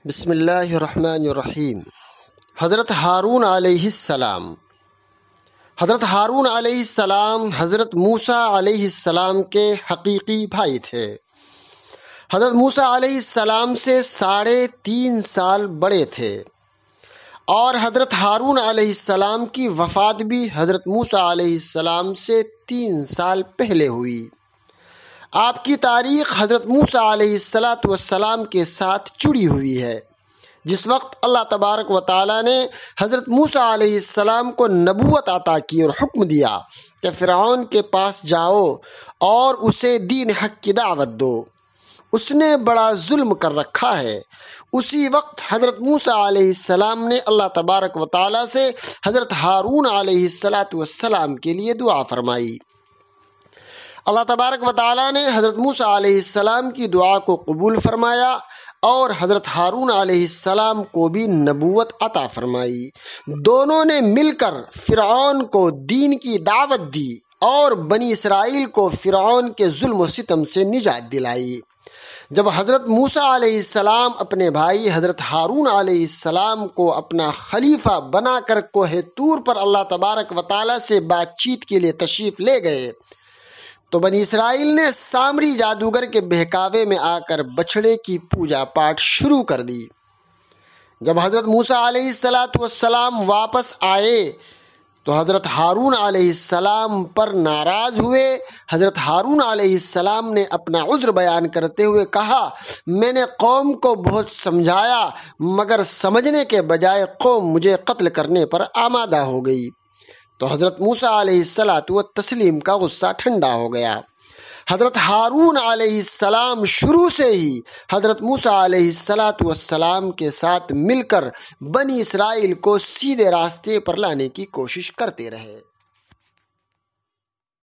بسم اللہ الرحمن الرحیم۔ حضرت ہارون علیہ السلام حضرت موسیٰ علیہ السلام کے حقیقی بھائی تھے۔ حضرت موسیٰ علیہ السلام سے 3.5 سال بڑے تھے، اور حضرت ہارون علیہ السلام کی وفات بھی حضرت موسیٰ علیہ السلام سے 3 سال پہلے ہوئی۔ آپ کی تاریخ حضرت موسیٰ علیہ السلام کے ساتھ جڑی ہوئی ہے۔ جس وقت اللہ تبارک و تعالیٰ نے حضرت موسیٰ علیہ السلام کو نبوت عطا کی اور حکم دیا کہ فرعون کے پاس جاؤ اور اسے دین حق کی دعوت دو، اس نے بڑا ظلم کر رکھا ہے، اسی وقت حضرت موسیٰ علیہ السلام نے اللہ تبارک و تعالیٰ سے حضرت ہارون علیہ السلام کے لیے دعا فرمائی۔ اللہ تبارک و تعالیٰ نے حضرت موسیٰ علیہ السلام کی دعا کو قبول فرمایا اور حضرت ہارون علیہ السلام کو بھی نبوت عطا فرمائی۔ دونوں نے مل کر فرعون کو دین کی دعوت دی اور بنی اسرائیل کو فرعون کے ظلم و ستم سے نجات دلائی۔ جب حضرت موسیٰ علیہ السلام اپنے بھائی حضرت ہارون علیہ السلام کو اپنا خلیفہ بنا کر کوہ طور پر اللہ تبارک و تعالیٰ سے بات چیت کے لیے تشریف لے گئے تو بنی اسرائیل نے سامری جادوگر کے بہکاوے میں آ کر بچھڑے کی پوجا پاٹ شروع کر دی۔ جب حضرت موسیٰ علیہ السلام واپس آئے تو حضرت ہارون علیہ السلام پر ناراض ہوئے۔ حضرت ہارون علیہ السلام نے اپنا عذر بیان کرتے ہوئے کہا، میں نے قوم کو بہت سمجھایا مگر سمجھنے کے بجائے قوم مجھے قتل کرنے پر آمادہ ہو گئی۔ تو حضرت موسیٰ علیہ السلام کا غصہ ٹھنڈا ہو گیا۔ حضرت ہارون علیہ السلام شروع سے ہی حضرت موسیٰ علیہ السلام کے ساتھ مل کر بنی اسرائیل کو سیدھے راستے پر لانے کی کوشش کرتے رہے۔